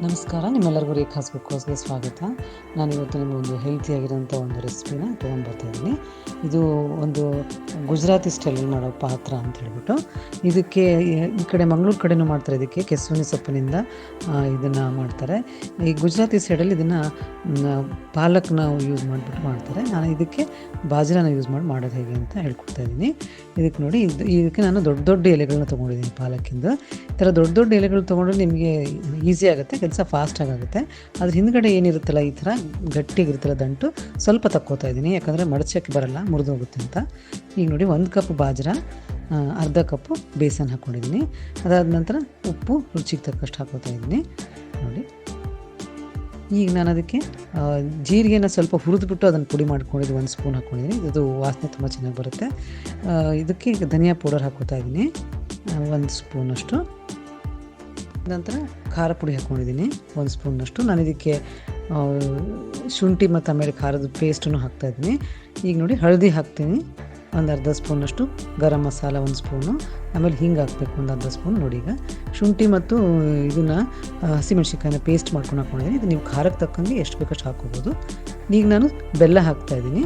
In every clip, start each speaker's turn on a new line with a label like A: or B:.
A: ನಮಸ್ಕಾರ, ನಿಮ್ಮೆಲ್ಲರಿಗೂ ರೇಖಾಸ್ ಕುಕ್ಹೌಸ್ಗೆ ಸ್ವಾಗತ. ನಾನಿವತ್ತು ನಿಮಗೊಂದು ಹೆಲ್ತಿಯಾಗಿರೋಂಥ ಒಂದು ರೆಸಿಪಿನ ತೊಗೊಂಡು ಬರ್ತಾಯಿದ್ದೀನಿ. ಇದು ಒಂದು ಗುಜರಾತಿ ಸ್ಟೈಲಲ್ಲಿ ಮಾಡೋ ಪಾತ್ರ ಅಂತ ಹೇಳ್ಬಿಟ್ಟು, ಇದಕ್ಕೆ ಈ ಕಡೆ ಮಂಗಳೂರು ಕಡೆನೂ ಮಾಡ್ತಾರೆ. ಇದಕ್ಕೆ ಕೆಸುವಿನ ಸೊಪ್ಪಿನಿಂದ ಇದನ್ನು ಮಾಡ್ತಾರೆ. ಈ ಗುಜರಾತಿ ಸೈಡಲ್ಲಿ ಇದನ್ನು ಪಾಲಕ್ನ ಯೂಸ್ ಮಾಡಿಬಿಟ್ಟು ಮಾಡ್ತಾರೆ. ನಾನು ಇದಕ್ಕೆ ಬಾಜ್ರಾನ ಯೂಸ್ ಮಾಡಿ ಮಾಡೋದು ಹೇಗೆ ಅಂತ ಹೇಳ್ಕೊಡ್ತಾ ಇದ್ದೀನಿ. ಇದಕ್ಕೆ ನೋಡಿ, ಇದಕ್ಕೆ ನಾನು ದೊಡ್ಡ ದೊಡ್ಡ ಎಲೆಗಳನ್ನ ತೊಗೊಂಡಿದ್ದೀನಿ ಪಾಲಕ್ಕಿಂದ. ಈ ಥರ ದೊಡ್ಡ ದೊಡ್ಡ ಎಲೆಗಳು ತೊಗೊಂಡ್ರೆ ನಿಮಗೆ ಈಸಿ ಆಗುತ್ತೆ, ಕೆಲಸ ಫಾಸ್ಟಾಗಿ ಆಗುತ್ತೆ. ಅದ್ರ ಹಿಂದ್ಗಡೆ ಏನಿರುತ್ತಲ್ಲ, ಈ ಥರ ಗಟ್ಟಿಗಿರುತ್ತಲ್ಲ ದಂಟು, ಸ್ವಲ್ಪ ತಕ್ಕೋತಾ ಇದ್ದೀನಿ, ಯಾಕಂದರೆ ಮಡಚಕ್ಕೆ ಬರಲ್ಲ, ಮುರಿದೋಗುತ್ತೆ ಅಂತ. ಈಗ ನೋಡಿ, 1 ಕಪ್ ಬಾಜ್ರಾ, ಅರ್ಧ ಕಪ್ಪು ಬೇಸನ್ ಹಾಕ್ಕೊಂಡಿದ್ದೀನಿ. ಅದಾದ ನಂತರ ಉಪ್ಪು ರುಚಿಗೆ ತಕ್ಕಷ್ಟು ಹಾಕೋತಾ ಇದ್ದೀನಿ. ನೋಡಿ, ಈಗ ನಾನು ಅದಕ್ಕೆ ಜೀರಿಗೆನ ಸ್ವಲ್ಪ ಹುರಿದ್ಬಿಟ್ಟು ಅದನ್ನು ಪುಡಿ ಮಾಡ್ಕೊಂಡಿದ್ದು 1 ಸ್ಪೂನ್ ಹಾಕ್ಕೊಂಡಿದ್ದೀನಿ. ಇದು ವಾಸನೆ ತುಂಬ ಚೆನ್ನಾಗಿ ಬರುತ್ತೆ. ಇದಕ್ಕೆ ಈಗ ಧನಿಯಾ ಪೌಡರ್ ಹಾಕೋತಾ ಇದ್ದೀನಿ 1 ಸ್ಪೂನಷ್ಟು. ನಂತರ ಖಾರ ಪುಡಿ ಹಾಕ್ಕೊಂಡಿದ್ದೀನಿ 1 ಸ್ಪೂನ್ನಷ್ಟು. ನಾನು ಇದಕ್ಕೆ ಶುಂಠಿ ಮತ್ತು ಆಮೇಲೆ ಖಾರದ ಪೇಸ್ಟನ್ನು ಹಾಕ್ತಾಯಿದ್ದೀನಿ. ಈಗ ನೋಡಿ, ಹಳದಿ ಹಾಕ್ತೀನಿ ಒಂದು ಅರ್ಧ ಸ್ಪೂನಷ್ಟು, ಗರಂ ಮಸಾಲ 1 ಸ್ಪೂನು, ಆಮೇಲೆ ಹಿಂಗೆ ಹಾಕಬೇಕು ಒಂದು ಅರ್ಧ ಸ್ಪೂನ್. ನೋಡಿ, ಈಗ ಶುಂಠಿ ಮತ್ತು ಇದನ್ನು ಹಸಿಮೆಣ್ಸಿನ್ಕಾಯಿನ ಪೇಸ್ಟ್ ಮಾಡ್ಕೊಂಡು ಹಾಕ್ಕೊಂಡಿದ್ದೀನಿ. ಇದು ನೀವು ಖಾರಕ್ಕೆ ತಕ್ಕಂಗೆ ಎಷ್ಟು ಬೇಕಷ್ಟು ಹಾಕ್ಕೋಬೋದು. ಈಗ ನಾನು ಬೆಲ್ಲ ಹಾಕ್ತಾಯಿದ್ದೀನಿ.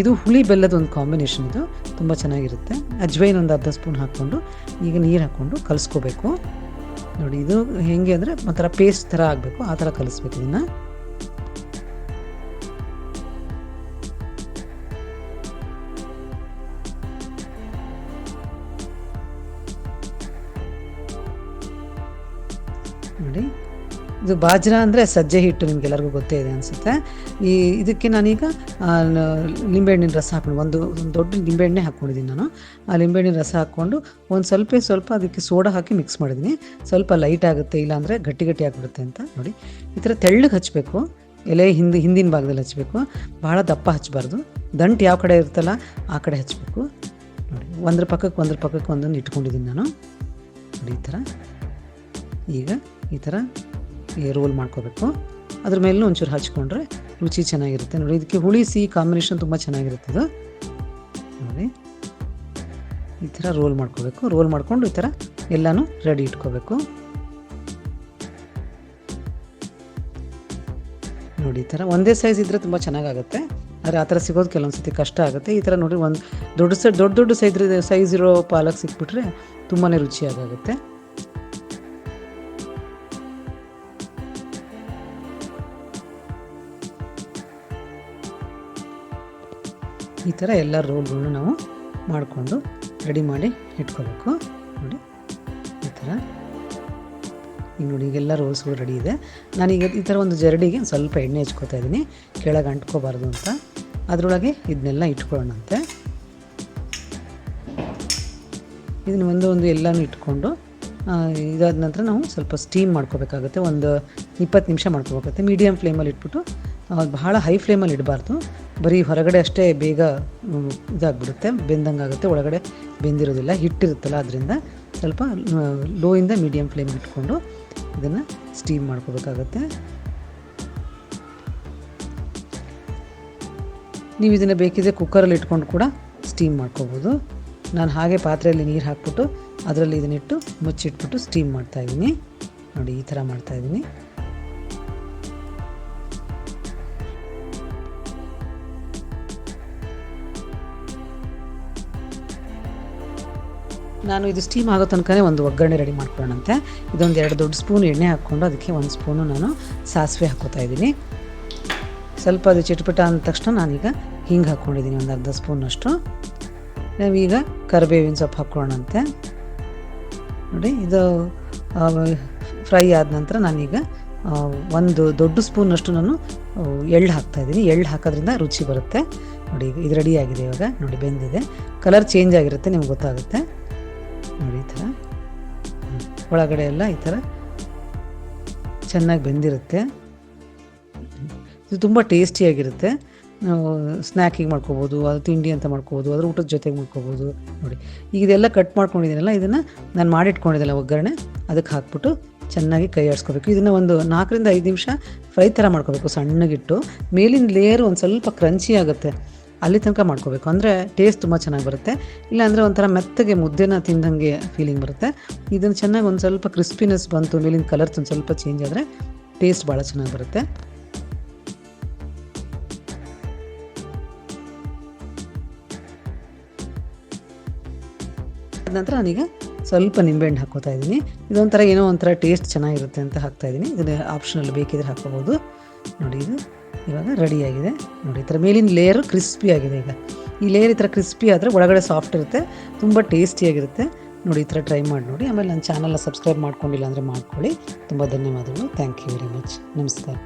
A: ಇದು ಹುಳಿ ಬೆಲ್ಲದ ಒಂದು ಕಾಂಬಿನೇಷನ್, ಇದು ತುಂಬ ಚೆನ್ನಾಗಿರುತ್ತೆ. ಅಜ್ವೈನ್ ಒಂದು ಅರ್ಧ ಸ್ಪೂನ್ ಹಾಕ್ಕೊಂಡು ಈಗ ನೀರು ಹಾಕ್ಕೊಂಡು ಕಲಿಸ್ಕೋಬೇಕು. ನೋಡಿ, ಇದು ಹೇಗೆ ಅಂದರೆ ಒಂಥರ ಪೇಸ್ಟ್ ಥರ ಆಗಬೇಕು, ಆ ಥರ ಕಲಿಸ್ಬೇಕು ಇದನ್ನು. ನೋಡಿ, ಇದು ಬಾಜ್ರಾ ಅಂದರೆ ಸಜ್ಜೆ ಹಿಟ್ಟು, ನಿಮಗೆಲ್ಲರಿಗೂ ಗೊತ್ತೇ ಇದೆ ಅನಿಸುತ್ತೆ. ಇದಕ್ಕೆ ನಾನೀಗ ಲಿಂಬೆಹಣ್ಣಿನ ರಸ ಹಾಕ್ಕೊಂಡು ಒಂದು ದೊಡ್ಡ ಲಿಂಬೆಹಣ್ಣೆ ಹಾಕ್ಕೊಂಡಿದ್ದೀನಿ ನಾನು. ಆ ಲಿಂಬೆಹಣ್ಣಿನ ರಸ ಹಾಕ್ಕೊಂಡು ಒಂದು ಸ್ವಲ್ಪ ಅದಕ್ಕೆ ಸೋಡಾ ಹಾಕಿ ಮಿಕ್ಸ್ ಮಾಡಿದ್ದೀನಿ. ಸ್ವಲ್ಪ ಲೈಟ್ ಆಗುತ್ತೆ, ಇಲ್ಲಾಂದರೆ ಗಟ್ಟಿ ಗಟ್ಟಿ ಆಗಿಬಿಡುತ್ತೆ ಅಂತ. ನೋಡಿ, ಈ ಥರ ತೆಳ್ಳಗೆ ಹಚ್ಚಬೇಕು, ಎಲೆ ಹಿಂದಿನ ಭಾಗದಲ್ಲಿ ಹಚ್ಚಬೇಕು, ಭಾಳ ದಪ್ಪ ಹಚ್ಚಬಾರ್ದು. ದಂಟು ಯಾವ ಕಡೆ ಇರುತ್ತಲ್ಲ ಆ ಕಡೆ ಹಚ್ಚಬೇಕು. ನೋಡಿ, ಒಂದ್ರ ಪಕ್ಕಕ್ಕೆ ಒಂದನ್ನು ಇಟ್ಕೊಂಡಿದ್ದೀನಿ ನಾನು. ನೋಡಿ, ಈ ಥರ ಈಗ ಈ ಥರ ರೋಲ್ ಮಾಡ್ಕೋಬೇಕು. ಅದ್ರ ಮೇಲೂ ಒಂಚೂರು ಹಚ್ಕೊಂಡ್ರೆ ರುಚಿ ಚೆನ್ನಾಗಿರುತ್ತೆ. ನೋಡಿ, ಇದಕ್ಕೆ ಹುಳಿ ಸಿಹಿ ಕಾಂಬಿನೇಷನ್ ತುಂಬ ಚೆನ್ನಾಗಿರುತ್ತೆ ಇದು. ನೋಡಿ, ಈ ಥರ ರೋಲ್ ಮಾಡ್ಕೋಬೇಕು. ರೋಲ್ ಮಾಡಿಕೊಂಡು ಈ ಥರ ಎಲ್ಲನೂ ರೆಡಿ ಇಟ್ಕೋಬೇಕು. ನೋಡಿ, ಈ ಥರ ಒಂದೇ ಸೈಜ್ ಇದ್ದರೆ ತುಂಬ ಚೆನ್ನಾಗಾಗುತ್ತೆ, ಆದರೆ ಆ ಥರ ಸಿಗೋದು ಕೆಲವೊಂದು ಸತಿ ಕಷ್ಟ ಆಗುತ್ತೆ. ಈ ಥರ ನೋಡಿ, ಒಂದು ದೊಡ್ಡ ಸೈಜ್ ಇರೋ ಪಾಲಕ್ ಸಿಕ್ಬಿಟ್ರೆ ತುಂಬಾ ರುಚಿಯಾಗುತ್ತೆ. ಈ ಥರ ಎಲ್ಲ ರೋಲ್ಗಳನ್ನು ನಾವು ಮಾಡಿಕೊಂಡು ರೆಡಿ ಮಾಡಿ ಇಟ್ಕೋಬೇಕು. ನೋಡಿ, ಈ ಥರ. ಈಗ ನೋಡಿ, ಈಗೆಲ್ಲ ರೋಲ್ಸ್ಗಳು ರೆಡಿ ಇದೆ. ನಾನೀಗ ಈ ಥರ ಒಂದು ಜರಡಿಗೆ ಸ್ವಲ್ಪ ಎಣ್ಣೆ ಹಚ್ಕೋತಾ ಇದ್ದೀನಿ, ಕೆಳಗೆ ಅಂಟ್ಕೋಬಾರ್ದು ಅಂತ. ಅದರೊಳಗೆ ಇದನ್ನೆಲ್ಲ ಇಟ್ಕೊಳ್ಳೋಣಂತೆ. ಇದನ್ನು ಒಂದು ಎಲ್ಲನೂ ಇಟ್ಕೊಂಡು ಇದಾದ ನಂತರ ನಾವು ಸ್ವಲ್ಪ ಸ್ಟೀಮ್ ಮಾಡ್ಕೋಬೇಕಾಗುತ್ತೆ. ಒಂದು 20 ನಿಮಿಷ ಮಾಡ್ಕೋಬೇಕಾಗುತ್ತೆ. ಮೀಡಿಯಮ್ ಫ್ಲೇಮಲ್ಲಿ ಇಟ್ಬಿಟ್ಟು, ಬಹಳ ಹೈ ಫ್ಲೇಮಲ್ಲಿ ಇಡಬಾರ್ದು. ಬರೀ ಹೊರಗಡೆ ಅಷ್ಟೇ ಬೇಗ ಇದಾಗ್ಬಿಡುತ್ತೆ, ಬೆಂದಂಗೆ ಆಗುತ್ತೆ, ಒಳಗಡೆ ಬೆಂದಿರೋದಿಲ್ಲ, ಹಿಟ್ಟಿರುತ್ತಲ್ಲ. ಅದರಿಂದ ಸ್ವಲ್ಪ ಲೋಯಿಂದ ಮೀಡಿಯಮ್ ಫ್ಲೇಮ್ ಇಟ್ಕೊಂಡು ಇದನ್ನು ಸ್ಟೀಮ್ ಮಾಡ್ಕೋಬೇಕಾಗತ್ತೆ. ನೀವು ಇದನ್ನು ಬೇಕಿದ್ರೆ ಕುಕ್ಕರಲ್ಲಿ ಇಟ್ಕೊಂಡು ಕೂಡ ಸ್ಟೀಮ್ ಮಾಡ್ಕೋಬೋದು. ನಾನು ಹಾಗೆ ಪಾತ್ರೆಯಲ್ಲಿ ನೀರು ಹಾಕ್ಬಿಟ್ಟು ಅದರಲ್ಲಿ ಇದನ್ನಿಟ್ಟು ಮುಚ್ಚಿಟ್ಬಿಟ್ಟು ಸ್ಟೀಮ್ ಮಾಡ್ತಾಯಿದ್ದೀನಿ. ನೋಡಿ, ಈ ಥರ ಮಾಡ್ತಾಯಿದ್ದೀನಿ. ನಾನು ಇದು ಸ್ಟೀಮ್ ಆಗೋ ತನಕನೇ ಒಂದು ಒಗ್ಗರಣೆ ರೆಡಿ ಮಾಡ್ಕೊಳ್ಳೋಣಂತೆ. ಇದೊಂದು 2 ದೊಡ್ಡ ಸ್ಪೂನ್ ಎಣ್ಣೆ ಹಾಕ್ಕೊಂಡು ಅದಕ್ಕೆ 1 ಸ್ಪೂನು ನಾನು ಸಾಸಿವೆ ಹಾಕ್ಕೋತಾ ಇದ್ದೀನಿ. ಸ್ವಲ್ಪ ಅದು ಚಿಟಪಟ ಅಂದ ತಕ್ಷಣ ನಾನೀಗ ಹಿಂಗೆ ಹಾಕ್ಕೊಂಡಿದ್ದೀನಿ ಒಂದು ಅರ್ಧ ಸ್ಪೂನಷ್ಟು. ನಾವೀಗ ಕರಿಬೇವಿನ ಸೊಪ್ಪು ಹಾಕ್ಕೊಳ್ಳೋಣಂತೆ. ನೋಡಿ, ಇದು ಫ್ರೈ ಆದ ನಂತರ ನಾನೀಗ ಒಂದು ದೊಡ್ಡ ಸ್ಪೂನಷ್ಟು ನಾನು ಎಳ್ಳು ಹಾಕ್ತಾಯಿದ್ದೀನಿ. ಎಳ್ಳು ಹಾಕೋದ್ರಿಂದ ರುಚಿ ಬರುತ್ತೆ. ನೋಡಿ, ಇದು ರೆಡಿ ಆಗಿದೆ ಇವಾಗ. ನೋಡಿ, ಬೆಂದಿದೆ, ಕಲರ್ ಚೇಂಜ್ ಆಗಿರುತ್ತೆ, ನಿಮ್ಗೆ ಗೊತ್ತಾಗುತ್ತೆ. ನೋಡಿ, ಈ ಥರ ಒಳಗಡೆ ಎಲ್ಲ ಈ ಥರ ಚೆನ್ನಾಗಿ ಬೆಂದಿರುತ್ತೆ. ಇದು ತುಂಬ ಟೇಸ್ಟಿಯಾಗಿರುತ್ತೆ. ನಾವು ಸ್ನ್ಯಾಕಿಗೆ ಮಾಡ್ಕೋಬೋದು, ಅದು ತಿಂಡಿ ಅಂತ ಮಾಡ್ಕೋಬೋದು, ಅದ್ರ ಊಟದ ಜೊತೆಗೆ ಮಾಡ್ಕೋಬೋದು. ನೋಡಿ, ಈಗ ಇದೆಲ್ಲ ಕಟ್ ಮಾಡ್ಕೊಂಡಿದ್ದೀನಲ್ಲ, ಇದನ್ನು ನಾನು ಮಾಡಿಟ್ಕೊಂಡಿದ್ದೆಲ್ಲ ಒಗ್ಗರಣೆ ಅದಕ್ಕೆ ಹಾಕ್ಬಿಟ್ಟು ಚೆನ್ನಾಗಿ ಕೈ ಆಡಿಸ್ಕೋಬೇಕು. ಇದನ್ನು ಒಂದು 4 ರಿಂದ 5 ನಿಮಿಷ ಫ್ರೈ ಥರ ಮಾಡ್ಕೋಬೇಕು, ಸಣ್ಣಗಿಟ್ಟು. ಮೇಲಿನ ಲೇಯರು ಒಂದು ಸ್ವಲ್ಪ ಕ್ರಂಚಿ ಆಗುತ್ತೆ, ಅಲ್ಲಿ ತನಕ ಮಾಡ್ಕೋಬೇಕು. ಅಂದರೆ ಟೇಸ್ಟ್ ತುಂಬ ಚೆನ್ನಾಗಿ ಬರುತ್ತೆ. ಇಲ್ಲಾಂದರೆ ಒಂಥರ ಮೆತ್ತಗೆ ಮುದ್ದೆನ ತಿಂದಂಗೆ ಫೀಲಿಂಗ್ ಬರುತ್ತೆ. ಇದನ್ನು ಚೆನ್ನಾಗಿ ಒಂದು ಸ್ವಲ್ಪ ಕ್ರಿಸ್ಪಿನೆಸ್ ಬಂತು, ಮೇಲಿನ ಕಲರ್ಸ್ ಒಂದು ಸ್ವಲ್ಪ ಚೇಂಜ್ ಆದರೆ ಟೇಸ್ಟ್ ಭಾಳ ಚೆನ್ನಾಗಿ ಬರುತ್ತೆ. ನಂತರ ನಾನೀಗ ಸ್ವಲ್ಪ ನಿಂಬೆಹಣ್ಣು ಹಾಕ್ಕೋತಾ ಇದ್ದೀನಿ. ಇದೊಂಥರ ಏನೋ ಒಂಥರ ಟೇಸ್ಟ್ ಚೆನ್ನಾಗಿರುತ್ತೆ ಅಂತ ಹಾಕ್ತಾಯಿದ್ದೀನಿ. ಇದನ್ನು ಆಪ್ಷನಲ್ ಬೇಕಿದ್ರೆ ಹಾಕ್ಕೋಬೋದು. ನೋಡಿ ಇದು ಇವಾಗ ರೆಡಿಯಾಗಿದೆ. ನೋಡಿ ಈ ಥರ ಮೇಲಿನ ಲೇಯರು ಕ್ರಿಸ್ಪಿ ಆಗಿದೆ. ಈಗ ಈ ಲೇಯರ್ ಈ ಥರ ಕ್ರಿಸ್ಪಿ ಆದರೆ ಒಳಗಡೆ ಸಾಫ್ಟ್ ಇರುತ್ತೆ, ತುಂಬ ಟೇಸ್ಟಿಯಾಗಿರುತ್ತೆ. ನೋಡಿ ಈ ಥರ ಟ್ರೈ ಮಾಡಿ ನೋಡಿ. ಆಮೇಲೆ ನನ್ನ ಚಾನಲ್ನ ಸಬ್ಸ್ಕ್ರೈಬ್ ಮಾಡ್ಕೊಂಡಿಲ್ಲ ಅಂದರೆ ಮಾಡ್ಕೊಳ್ಳಿ. ತುಂಬ ಧನ್ಯವಾದಗಳು. Thank you very much. ನಮಸ್ಕಾರ.